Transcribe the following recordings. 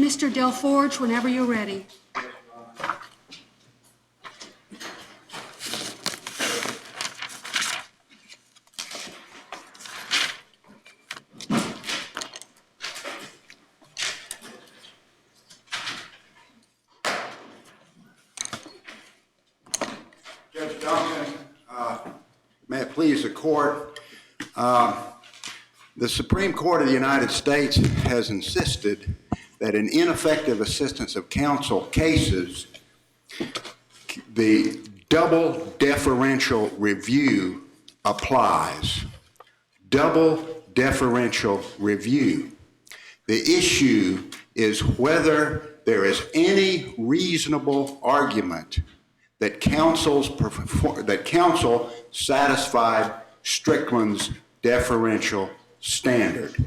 Mr. Delforge, whenever you're ready. Judge Duncan, may it please the court, the Supreme Court of the United States has insisted that in ineffective assistance of counsel cases, the double deferential review applies. Double deferential review. The issue is whether there is any reasonable argument that counsel satisfied Strickland's deferential standard.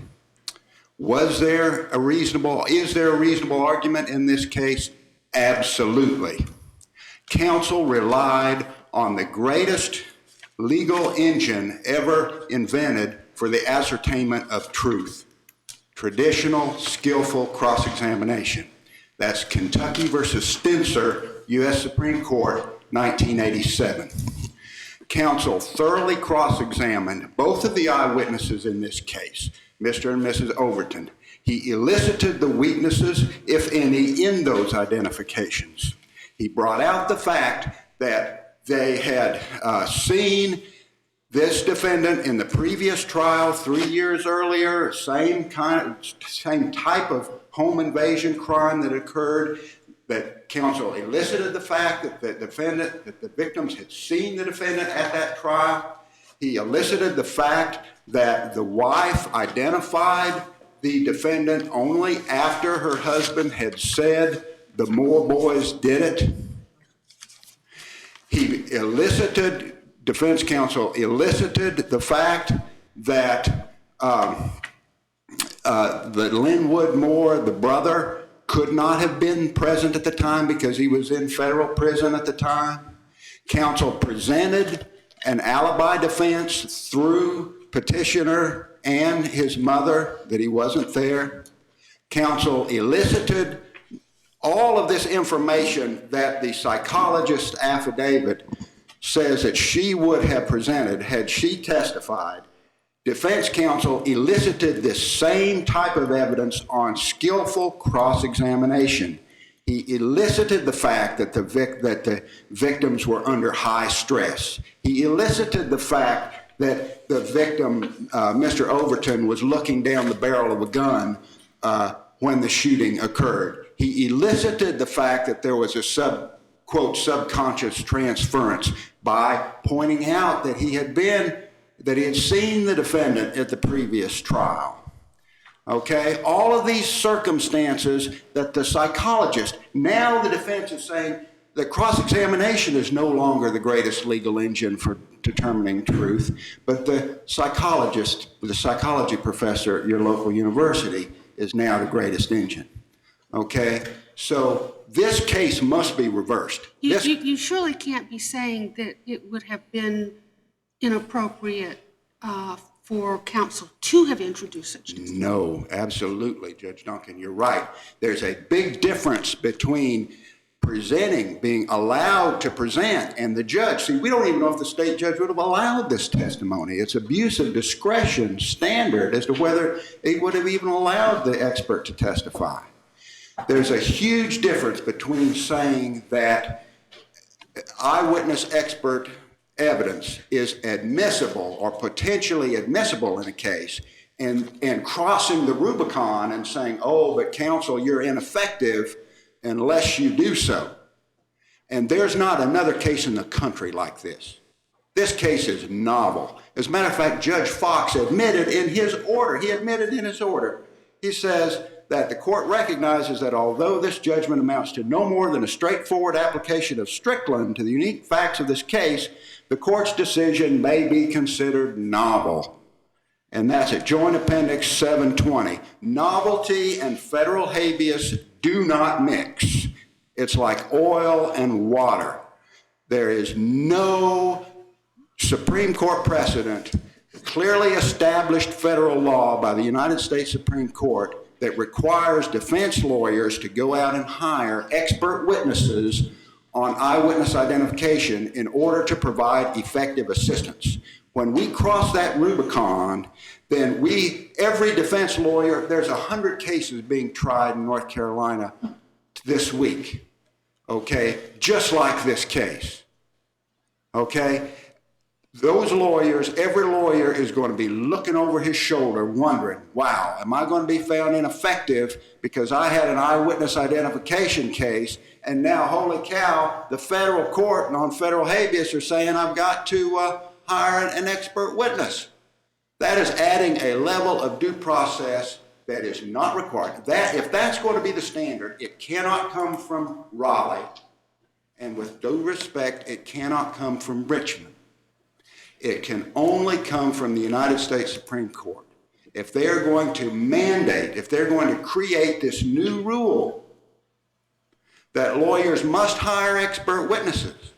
Is there a reasonable argument in this case? Absolutely. Counsel relied on the greatest legal engine ever invented for the ascertainment of truth: traditional, skillful cross-examination. That's Kentucky versus Spencer, U.S. Supreme Court, 1987. Counsel thoroughly cross-examined both of the eyewitnesses in this case, Mr. and Mrs. Overton. He elicited the weaknesses, if any, in those identifications. He brought out the fact that they had seen this defendant in the previous trial 3 years earlier, same type of home invasion crime that occurred. That counsel elicited the fact that the victims had seen the defendant at that trial. He elicited the fact that the wife identified the defendant only after her husband had said the Moore boys did it. Defense counsel elicited the fact that Linwood Moore, the brother, could not have been present at the time because he was in federal prison at the time. Counsel presented an alibi defense through petitioner and his mother that he wasn't there. Counsel elicited all of this information that the psychologist's affidavit says that she would have presented had she testified. Defense counsel elicited this same type of evidence on skillful cross-examination. He elicited the fact that the victims were under high stress. He elicited the fact that the victim, Mr. Overton, was looking down the barrel of a gun when the shooting occurred. He elicited the fact that there was a subconscious transference by pointing out that he had seen the defendant at the previous trial. Okay, all of these circumstances that the psychologist, now the defense is saying that cross-examination is no longer the greatest legal engine for determining truth, but the psychologist, the psychology professor at your local university is now the greatest engine. Okay, so this case must be reversed. You surely can't be saying that it would have been inappropriate for counsel to have introduced such testimony. No, absolutely, Judge Duncan, you're right. There's a big difference between being allowed to present, and the judge. See, we don't even know if the state judge would have allowed this testimony. It's abuse of discretion standard as to whether he would have even allowed the expert to testify. There's a huge difference between saying that eyewitness expert evidence is admissible or potentially admissible in a case and crossing the Rubicon and saying, oh, but counsel, you're ineffective unless you do so. And there's not another case in the country like this. This case is novel. As a matter of fact, Judge Fox admitted in his order, he says that the court recognizes that although this judgment amounts to no more than a straightforward application of Strickland to the unique facts of this case, the court's decision may be considered novel. And that's at Joint Appendix 720. Novelty and federal habeas do not mix. It's like oil and water. There is no Supreme Court precedent, clearly established federal law by the United States Supreme Court that requires defense lawyers to go out and hire expert witnesses on eyewitness identification in order to provide effective assistance. When we cross that Rubicon, then every defense lawyer, there's 100 cases being tried in North Carolina this week, okay, just like this case, okay? Those lawyers, every lawyer is going to be looking over his shoulder wondering, wow, am I going to be found ineffective because I had an eyewitness identification case and now, holy cow, the federal court and on federal habeas are saying I've got to hire an expert witness. That is adding a level of due process that is not required. If that's going to be the standard, it cannot come from Raleigh, and with due respect, it cannot come from Richmond. It can only come from the United States Supreme Court. If they're going to mandate, if they're going to create this new rule that lawyers must hire expert witnesses,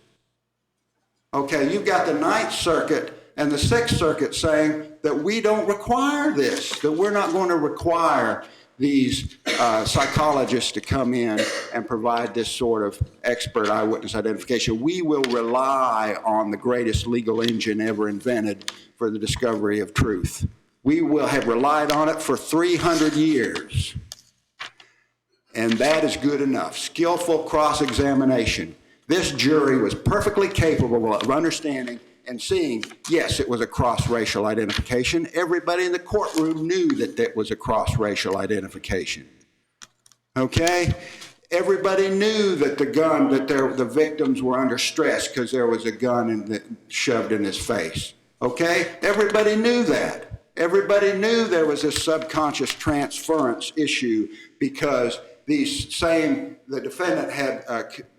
okay, you've got the Ninth Circuit and the Sixth Circuit saying that we don't require this, that we're not going to require these psychologists to come in and provide this sort of expert eyewitness identification. We will rely on the greatest legal engine ever invented for the discovery of truth. We will have relied on it for 300 years. And that is good enough. Skillful cross-examination. This jury was perfectly capable of understanding and seeing, yes, it was a cross-racial identification. Everybody in the courtroom knew that that was a cross-racial identification. Okay? Everybody knew that the victims were under stress because there was a gun shoved in his face. Okay? Everybody knew that. Everybody knew there was this subconscious transference issue because the defendant had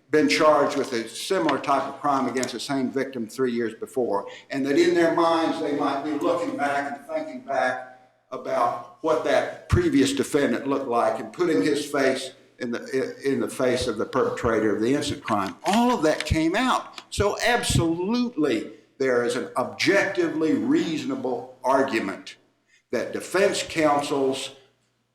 been charged with a similar type of crime against the same victim 3 years before, and that in their minds they might be looking back and thinking back about what that previous defendant looked like and putting his face in the face of the perpetrator of the instant crime. All of that came out. So absolutely there is an objectively reasonable argument that defense counsel's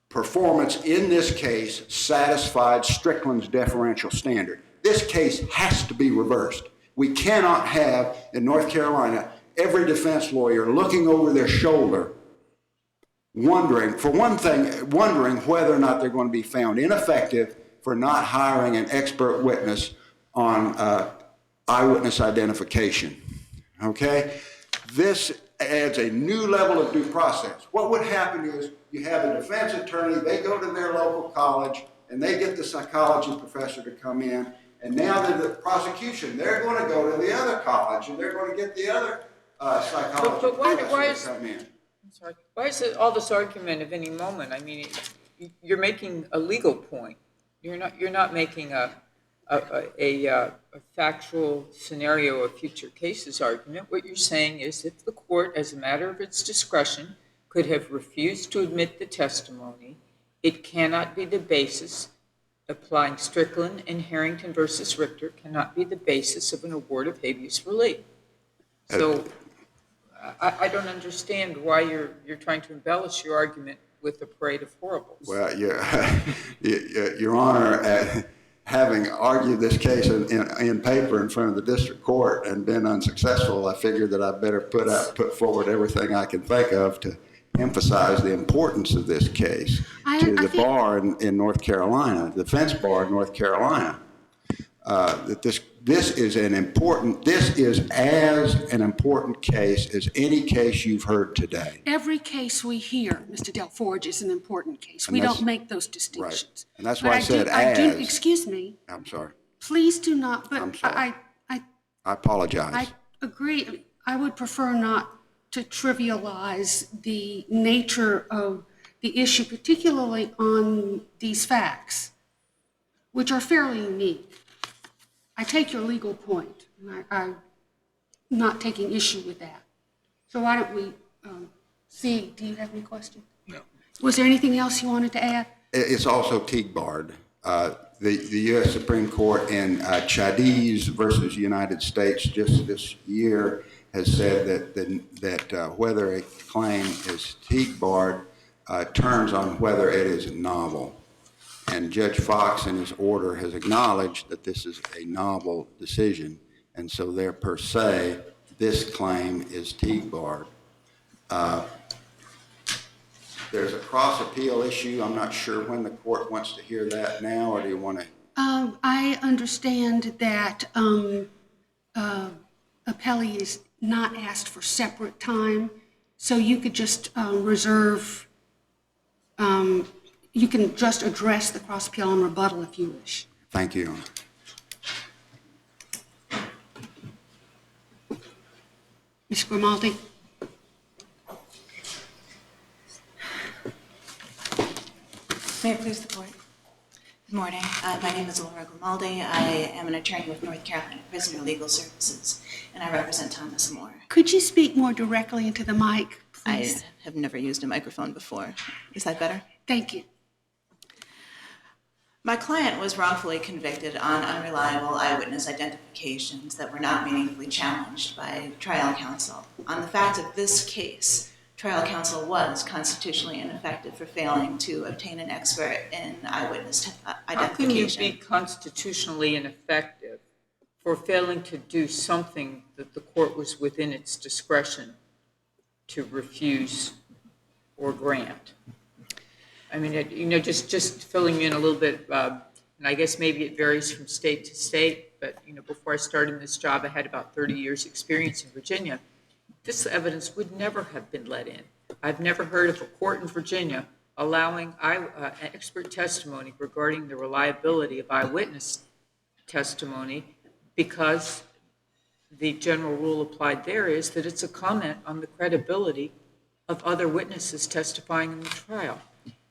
performance in this case satisfied Strickland's deferential standard. This case has to be reversed. We cannot have, in North Carolina, every defense lawyer looking over their shoulder, wondering whether or not they're going to be found ineffective for not hiring an expert witness on eyewitness identification. Okay? This adds a new level of due process. What would happen is you have a defense attorney, they go to their local college, and they get the psychology professor to come in, and now that the prosecution, they're going to go to the other college, and they're going to get the other psychology professor to come in. I'm sorry. Why is it all this argument of any moment? I mean, you're making a legal point. You're not making a factual scenario of future cases argument. What you're saying is if the court, as a matter of its discretion, could have refused to admit the testimony, it cannot be the basis, applying Strickland and Harrington versus Richter, cannot be the basis of an award of habeas relief. So I don't understand why you're trying to embellish your argument with a parade of horribles. Well, Your Honor, having argued this case in paper in front of the district court and been unsuccessful, I figured that I better put forward everything I can think of to emphasize the importance of this case to the bar in North Carolina, the defense bar in North Carolina. That this is as an important case as any case you've heard today. Every case we hear, Mr. Delforge, is an important case. We don't make those distinctions. Right. And that's why I said as. Excuse me. I'm sorry. Please do not, but I'm sorry. I apologize. I agree. I would prefer not to trivialize the nature of the issue, particularly on these facts, which are fairly unique. I take your legal point, and I'm not taking issue with that. So why don't we see, do you have any questions? No. Was there anything else you wanted to add? It's also Teague barred. The U.S. Supreme Court in Hardee versus United States just this year has said that whether a claim is Teague barred turns on whether it is novel. And Judge Fox, in his order, has acknowledged that this is a novel decision, and so there per se, this claim is Teague-barred. There's a cross-appeal issue. I'm not sure when the court wants to hear that now, or do you want to? I understand that appellee is not asked for separate time, so you could just reserve, you can just address the cross-appeal and rebuttal if you wish. Thank you, Your Honor. Ms. Grimaldi? May it please the court. Good morning. My name is Laura Grimaldi. I am an attorney with North Carolina Prisoner Legal Services, and I represent Thomas Moore. Could you speak more directly into the mic, please? I have never used a microphone before. Is that better? Thank you. My client was wrongfully convicted on unreliable eyewitness identifications that were not meaningfully challenged by trial counsel. On the facts of this case, trial counsel was constitutionally ineffective for failing to obtain an expert in eyewitness identification. How can you be constitutionally ineffective for failing to do something that the court was within its discretion to refuse or grant? I mean, just filling in a little bit, and I guess maybe it varies from state to state, but, before I started this job, I had about 30 years' experience in Virginia. This evidence would never have been let in. I've never heard of a court in Virginia allowing expert testimony regarding the reliability of eyewitness testimony, because the general rule applied there is that it's a comment on the credibility of other witnesses testifying in the trial.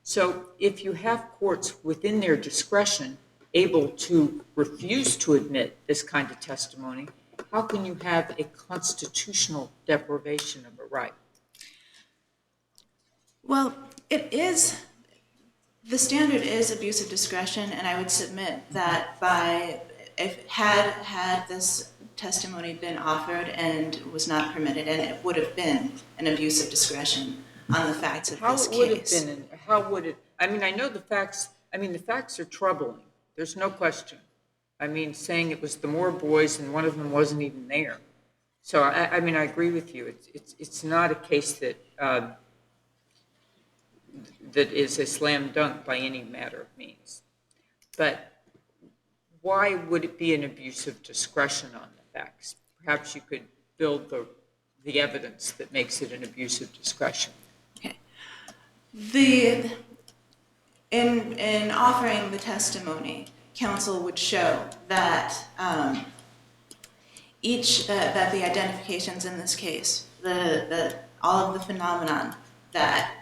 So if you have courts within their discretion able to refuse to admit this kind of testimony, how can you have a constitutional deprivation of a right? Well, the standard is abuse of discretion, and I would submit that had this testimony been offered and was not permitted, and it would have been an abuse of discretion on the facts of this case. How would it, I know the facts are troubling. There's no question. Saying it was the Moore boys and one of them wasn't even there. So, I agree with you. It's not a case that that is a slam dunk by any matter of means. But why would it be an abuse of discretion on the facts? Perhaps you could build the evidence that makes it an abuse of discretion. Okay. In offering the testimony, counsel would show that that the identifications in this case, all of the phenomenon that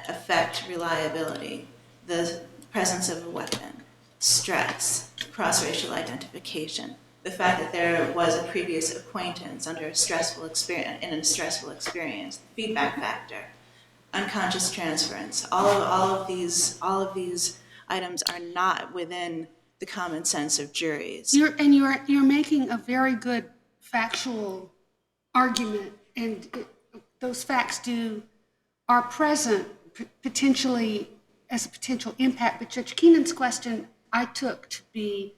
affect reliability, the presence of a weapon, stress, cross-racial identification, the fact that there was a previous acquaintance under a stressful experience, feedback factor, unconscious transference, all of these items are not within the common sense of juries. You're making a very good factual argument, and those facts are present potentially as a potential impact. But Judge Keenan's question I took to be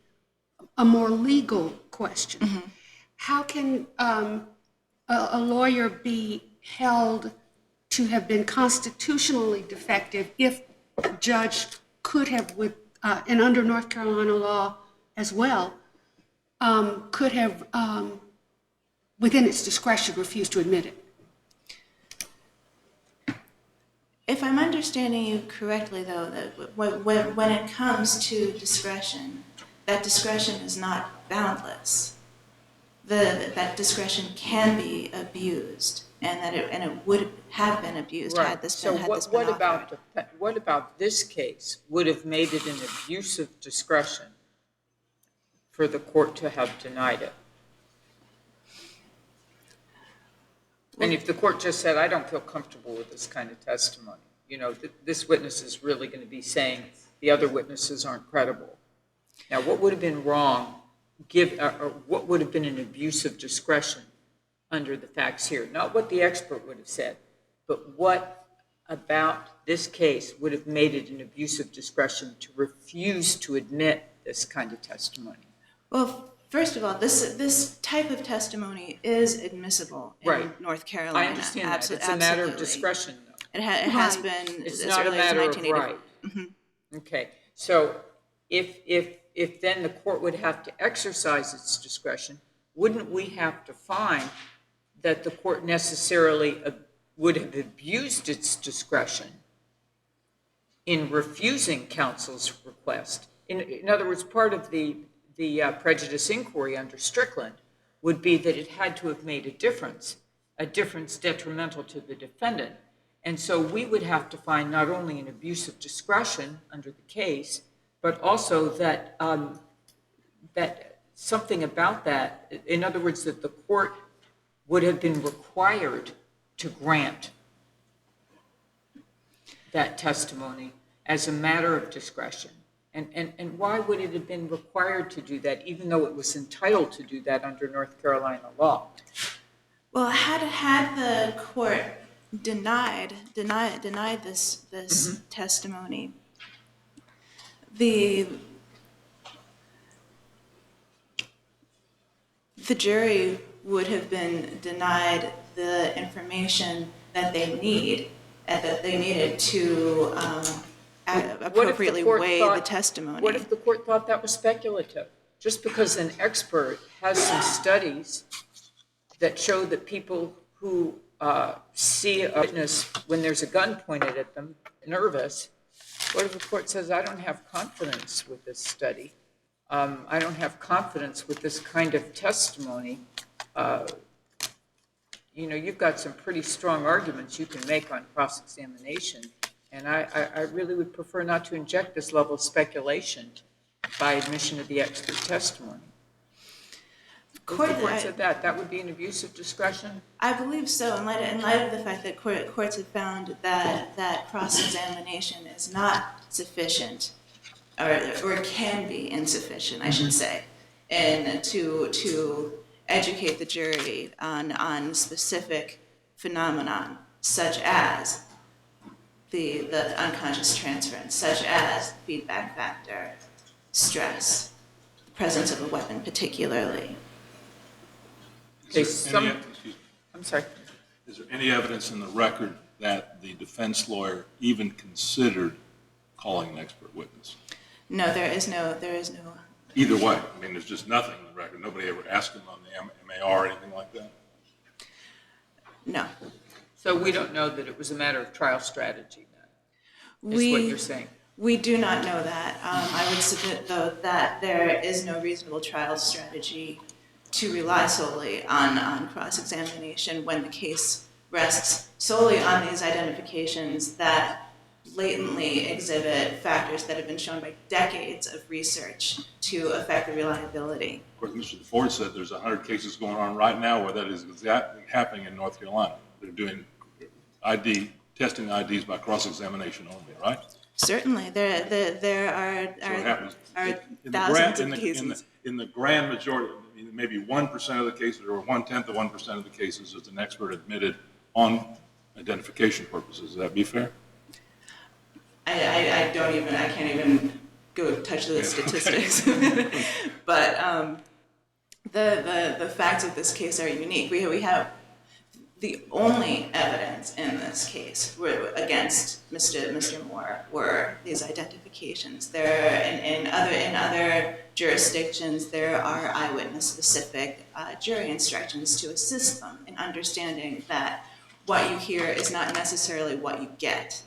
a more legal question. Mm-hmm. How can a lawyer be held to have been constitutionally defective if a judge could have, and under North Carolina law as well, could have, within its discretion, refused to admit it? If I'm understanding you correctly, though, that when it comes to discretion, that discretion is not boundless. That discretion can be abused, and it would have been abused had this been offered. What about this case would have made it an abuse of discretion for the court to have denied it? And if the court just said, I don't feel comfortable with this kind of testimony, this witness is really going to be saying the other witnesses aren't credible. Now, what would have been wrong, or what would have been an abuse of discretion under the facts here? Not what the expert would have said, but what about this case would have made it an abuse of discretion to refuse to admit this kind of testimony? Well, first of all, this type of testimony is admissible in Right. North Carolina. I understand that. It's a Absolutely. matter of discretion, though. It has Right. been It's as not a early as matter of 1980. right. Okay, so if then the court would have to exercise its discretion, wouldn't we have to find that the court necessarily would have abused its discretion in refusing counsel's request? In other words, part of the prejudice inquiry under Strickland would be that it had to have made a difference detrimental to the defendant. And so we would have to find not only an abuse of discretion under the case, but also that that something about that, in other words, that the court would have been required to grant that testimony as a matter of discretion. And why would it have been required to do that, even though it was entitled to do that under North Carolina law? Well, had the court denied this testimony, the jury would have been denied the information that they needed to appropriately weigh the testimony. What if the court thought that was speculative? Just because an expert has some studies that show that people who see a witness when there's a gun pointed at them nervous, what if the court says, I don't have confidence with this study? I don't have confidence with this kind of testimony. You've got some pretty strong arguments you can make on cross-examination, and I really would prefer not to inject this level of speculation by admission of the expert testimony. If the court said that would be an abuse of discretion? I believe so, in light of the fact that courts have found that cross-examination is not sufficient, or can be insufficient, I should say, and to educate the jury on specific phenomenon, such as the unconscious transference, such as feedback factor, stress, presence of a weapon particularly. Okay, I'm sorry. Is there any evidence in the record that the defense lawyer even considered calling an expert witness? No, there is no. Either way, I mean, there's just nothing in the record. Nobody ever asked him on the MAR or anything like that? No. So we don't know that it was a matter of trial strategy, then, is what you're saying? We do not know that. I would submit, though, that there is no reasonable trial strategy to rely solely on cross-examination when the case rests solely on these identifications that blatantly exhibit factors that have been shown by decades of research to affect the reliability. Of course, Mr. Ford said there's 100 cases going on right now where that is exactly happening in North Carolina. They're doing testing IDs by cross-examination only, right? Certainly, there are thousands of cases. In the grand majority, maybe 1% of the cases, or 1/10 of 1% of the cases, is an expert admitted on identification purposes. Would that be fair? I can't even go touch those statistics. But the facts of this case are unique. We have the only evidence in this case against Mr. Moore were these identifications. In other jurisdictions, there are eyewitness-specific jury instructions to assist them in understanding that what you hear is not necessarily what you get.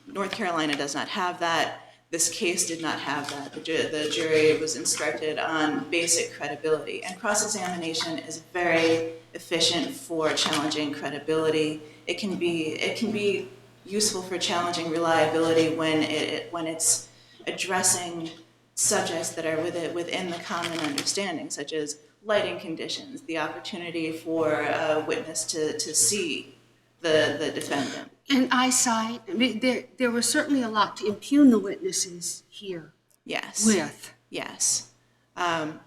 North Carolina does not have that. This case did not have that. The jury was instructed on basic credibility, and cross-examination is very efficient for challenging credibility. It can be useful for challenging reliability when it's addressing subjects that are within the common understanding, such as lighting conditions, the opportunity for a witness to see the defendant. And eyesight, I mean, there was certainly a lot to impugn the witnesses here Yes. with. Yes. But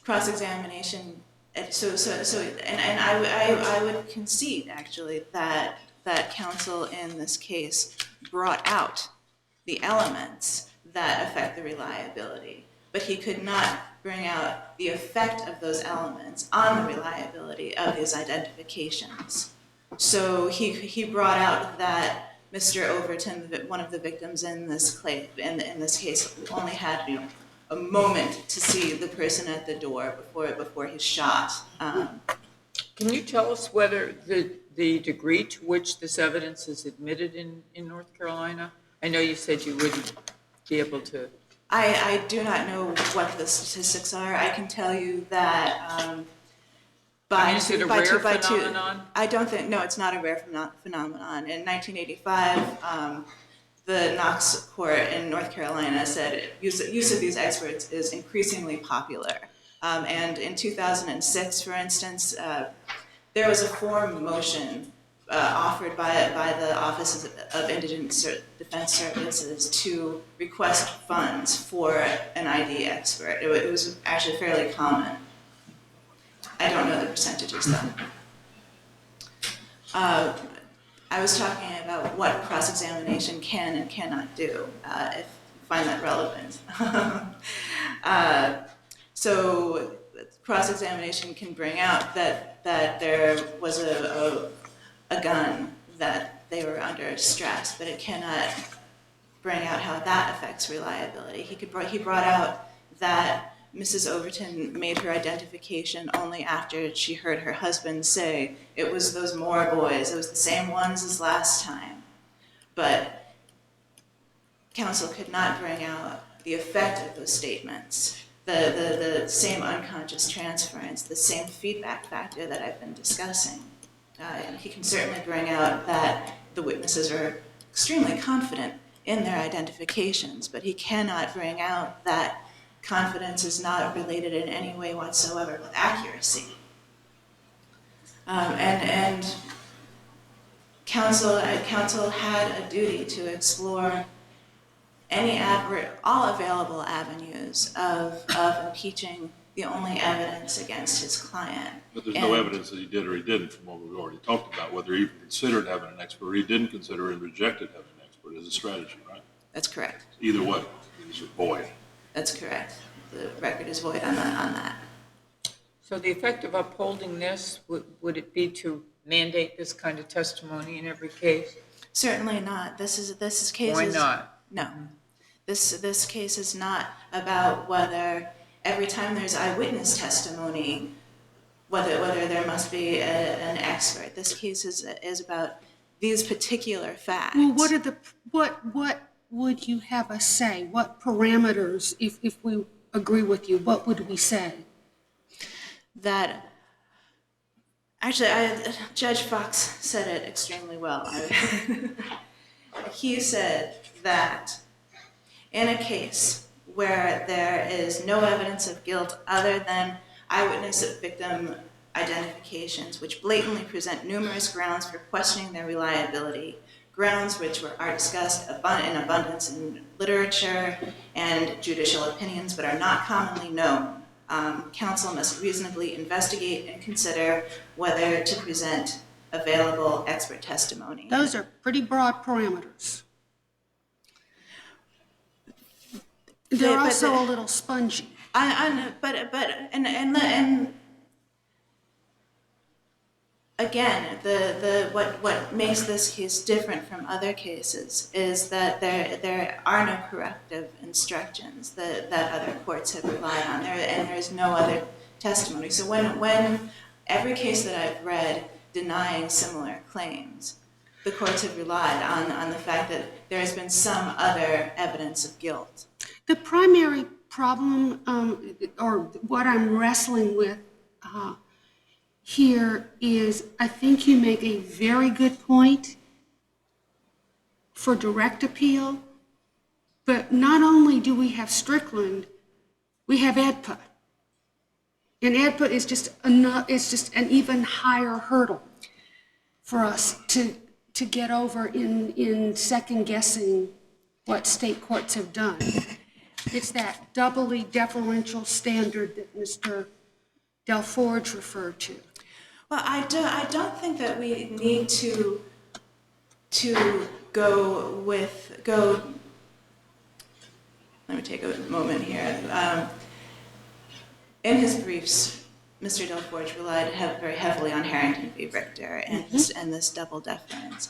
cross-examination And I would concede actually that counsel in this case brought out the elements that affect the reliability, but he could not bring out the effect of those elements on the reliability of his identifications. So he brought out that Mr. Overton, one of the victims in this case, only had a moment to see the person at the door before he's shot. Can you tell us whether the degree to which this evidence is admitted in North Carolina? I know you said you wouldn't be able to. I do not know what the statistics are. I can tell you that Is it a rare phenomenon? I don't think, no, it's not a rare phenomenon. In 1985, the Knox Court in North Carolina said use of these experts is increasingly popular. And in 2006, for instance, there was a form motion offered by the Office of Indigent Defense Services to request funds for an ID expert. It was actually fairly common. I don't know the percentages though. I was talking about what cross-examination can and cannot do, if you find that relevant. So cross-examination can bring out that there was a gun, that they were under stress, but it cannot bring out how that affects reliability. He brought out that Mrs. Overton made her identification only after she heard her husband say it was those Moore boys, it was the same ones as last time. But counsel could not bring out the effect of those statements, the same unconscious transference, the same feedback factor that I've been discussing. He can certainly bring out that the witnesses are extremely confident in their identifications, but he cannot bring out that confidence is not related in any way whatsoever with accuracy. And counsel had a duty to explore all available avenues of impeaching the only evidence against his client. But there's no evidence that he did or he didn't from what we've already talked about, whether he even considered having an expert or he didn't consider and rejected having an expert as a strategy, right? That's correct. Either way, he's a void. That's correct. The record is void on that. So the effect of upholding this, would it be to mandate this kind of testimony in every case? Certainly not. This case Why is not? No. This case is not about whether every time there's eyewitness testimony, whether there must be an expert. This case is about these particular facts. Well, what would you have us say? What parameters, if we agree with you, what would we say? That, actually, Judge Fox said it extremely well. He said that in a case where there is no evidence of guilt other than eyewitness victim identifications, which blatantly present numerous grounds for questioning their reliability, grounds which are discussed in abundance in literature and judicial opinions but are not commonly known, counsel must reasonably investigate and consider whether to present available expert testimony. Those are pretty broad parameters. They're also a little spongy. Again, what makes this case different from other cases is that there are no corrective instructions that other courts have relied on, and there's no other testimony. So when every case that I've read denying similar claims, the courts have relied on the fact that there has been some other evidence of guilt. The primary problem, or what I'm wrestling with here is, I think you make a very good point for direct appeal, but not only do we have Strickland, we have AEDPA. And AEDPA is just an even higher hurdle for us to get over in second guessing what state courts have done. It's that doubly deferential standard that Mr. Delforge referred to. Well, I don't think that we need to go. Let me take a moment here. In his briefs, Mr. Delforge relied very heavily on Harrington v. Richter and this double deference.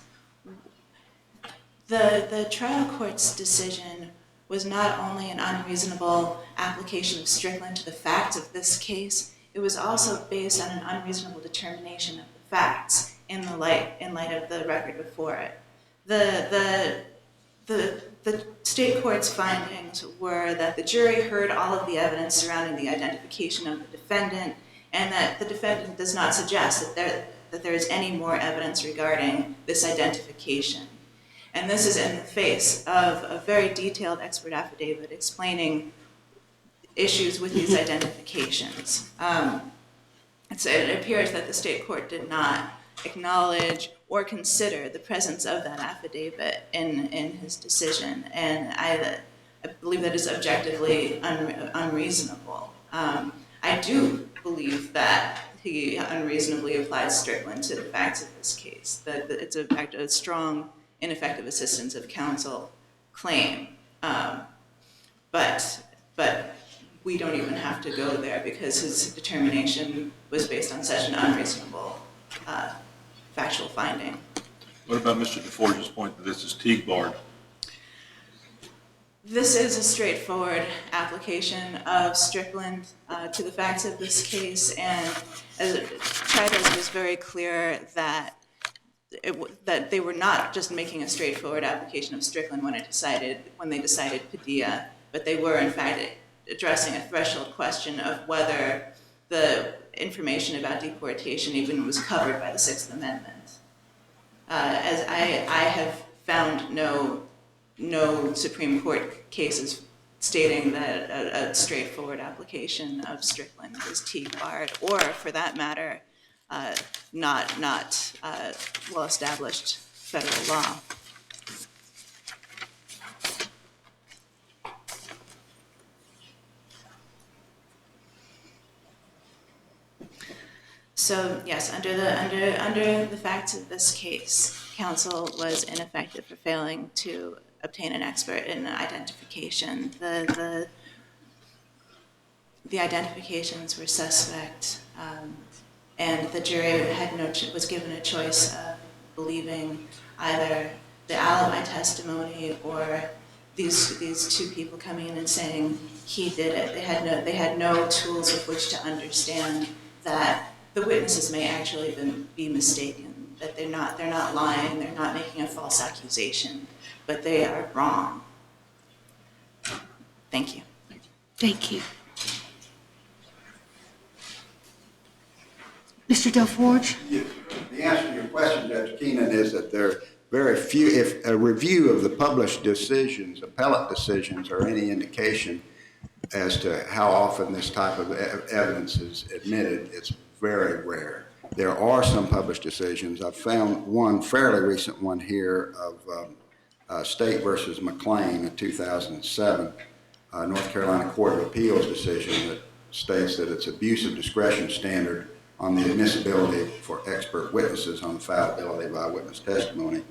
The trial court's decision was not only an unreasonable application of Strickland to the facts of this case, it was also based on an unreasonable determination of the facts in light of the record before it. The state court's findings were that the jury heard all of the evidence surrounding the identification of the defendant, and that the defendant does not suggest that there is any more evidence regarding this identification. And this is in the face of a very detailed expert affidavit explaining issues with these identifications. It appears that the state court did not acknowledge or consider the presence of that affidavit in his decision, and I believe that is objectively unreasonable. I do believe that he unreasonably applied Strickland to the facts of this case, that it's in fact a strong ineffective assistance of counsel claim, but we don't even have to go there because his determination was based on such an unreasonable factual finding. What about Mr. DeForge's point that this is Teague barred? This is a straightforward application of Strickland to the facts of this case, and Chavez was very clear that they were not just making a straightforward application of Strickland when they decided Padilla, but they were in fact addressing a threshold question of whether the information about deportation even was covered by the Sixth Amendment. As I have found no Supreme Court cases stating that a straightforward application of Strickland is Teague barred, or for that matter, not well-established federal law. So yes, under the facts of this case, counsel was ineffective for failing to obtain an expert in identification. The identifications were suspect, and the jury was given a choice of believing either the alibi testimony or these two people coming in and saying he did it. They had no tools with which to understand that the witnesses may actually be mistaken, that they're not lying, they're not making a false accusation, but they are wrong. Thank you. Thank you. Mr. Delforge? The answer to your question, Judge Keenan, is that there are very few, if a review of the published decisions, appellate decisions, are any indication as to how often this type of evidence is admitted, it's very rare. There are some published decisions. I've found one fairly recent one here of State versus McLean, a 2007 North Carolina Court of Appeals decision that states that it's abuse of discretion standard on the admissibility for expert witnesses on the fallibility of eyewitness testimony.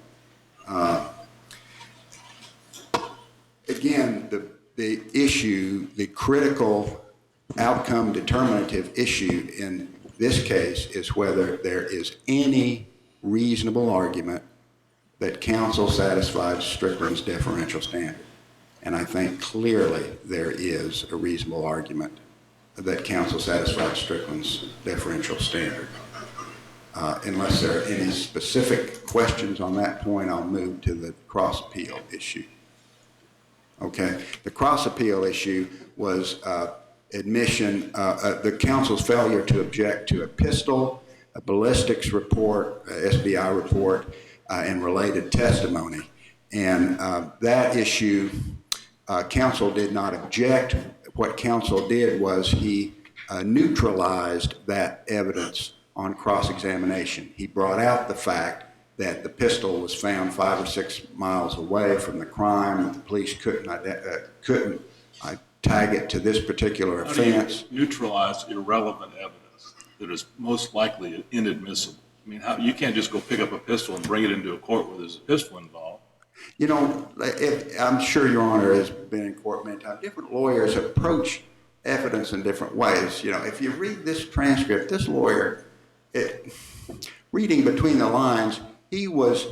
Again, the issue, the critical outcome determinative issue in this case is whether there is any reasonable argument that counsel satisfied Strickland's deferential standard. And I think clearly there is a reasonable argument that counsel satisfied Strickland's deferential standard. Unless there are any specific questions on that point, I'll move to the cross-appeal issue. Okay, the cross-appeal issue was admission, the counsel's failure to object to a pistol, a ballistics report, a SBI report, and related testimony. And that issue, counsel did not object. What counsel did was he neutralized that evidence on cross-examination. He brought out the fact that the pistol was found 5 or 6 miles away from the crime, and the police couldn't tag it to this particular offense. How do you neutralize irrelevant evidence? that is most likely inadmissible. I mean, you can't just go pick up a pistol and bring it into a court where there's a pistol involved. You know, I'm sure Your Honor has been in court many times. Different lawyers approach evidence in different ways. You know, if you read this transcript, this lawyer, reading between the lines, he was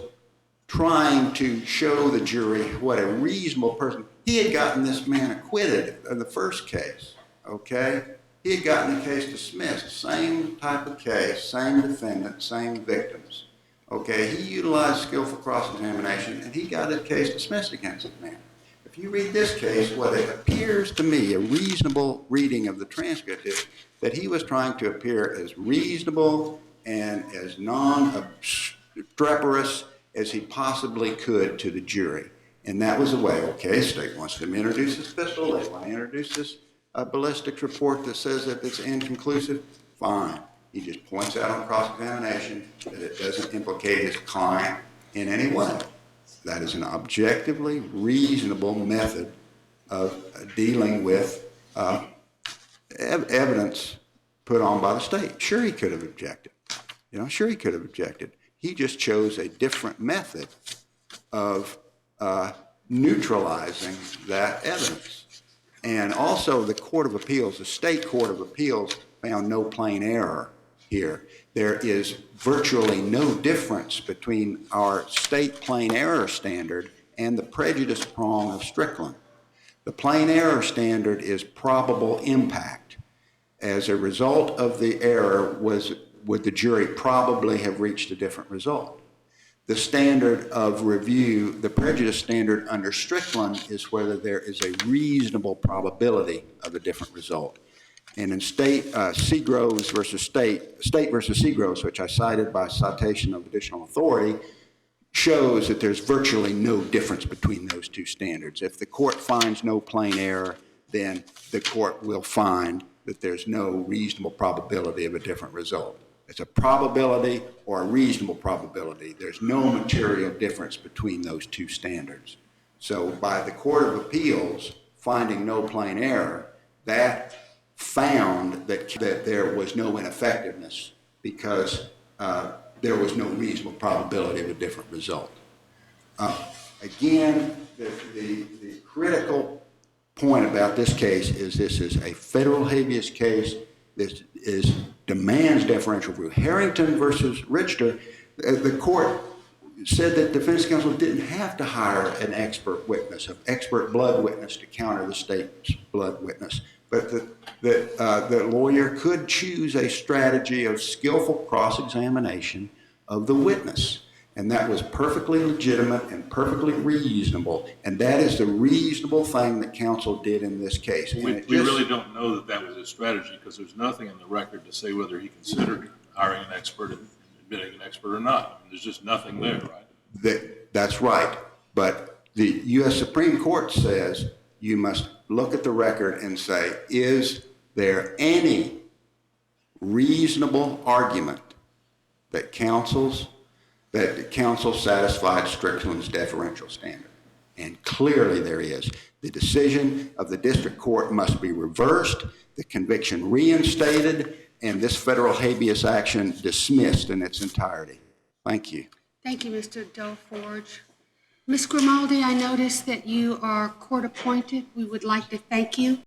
trying to show the jury what a reasonable person. He had gotten this man acquitted in the first case, okay? He had gotten the case dismissed, same type of case, same defendant, same victims. Okay, he utilized skillful cross-examination, and he got his case dismissed against the man. If you read this case, what it appears to me, a reasonable reading of the transcript, is that he was trying to appear as reasonable and as non-obstreperous as he possibly could to the jury. And that was the way, okay, state wants to introduce this pistol, they want to introduce this ballistics report that says that it's inconclusive, fine. He just points out on cross-examination that it doesn't implicate his client in any way. That is an objectively reasonable method of dealing with evidence put on by the state. Sure, he could have objected. You know, sure he could have objected. He just chose a different method of neutralizing that evidence. And also the Court of Appeals, the State Court of Appeals, found no plain error here. There is virtually no difference between our state plain error standard and the prejudice prong of Strickland. The plain error standard is probable impact. As a result of the error, would the jury probably have reached a different result? The standard of review, the prejudice standard under Strickland, is whether there is a reasonable probability of a different result. And in Seagroves versus State versus Seagroves, which I cited by citation of additional authority, shows that there's virtually no difference between those two standards. If the court finds no plain error, then the court will find that there's no reasonable probability of a different result. It's a probability or a reasonable probability. There's no material difference between those two standards. So by the Court of Appeals finding no plain error, that found that there was no ineffectiveness because there was no reasonable probability of a different result. Again, the critical point about this case is this is a federal habeas case. This demands deferential review. Harrington versus Richter, the court said that defense counsel didn't have to hire an expert witness, an expert blood witness to counter the state's blood witness, but the lawyer could choose a strategy of skillful cross-examination of the witness. And that was perfectly legitimate and perfectly reasonable. And that is the reasonable thing that counsel did in this case. We really don't know that that was his strategy because there's nothing in the record to say whether he considered hiring an expert and admitting an expert or not. There's just nothing there, right? That's right. But the U.S. Supreme Court says you must look at the record and say, is there any reasonable argument that counsel satisfied Strickland's deferential standard? And clearly there is. The decision of the district court must be reversed, the conviction reinstated, and this federal habeas action dismissed in its entirety. Thank you. Thank you, Mr. Delforge. Ms. Grimaldi, I notice that you are court appointed. We would like to thank you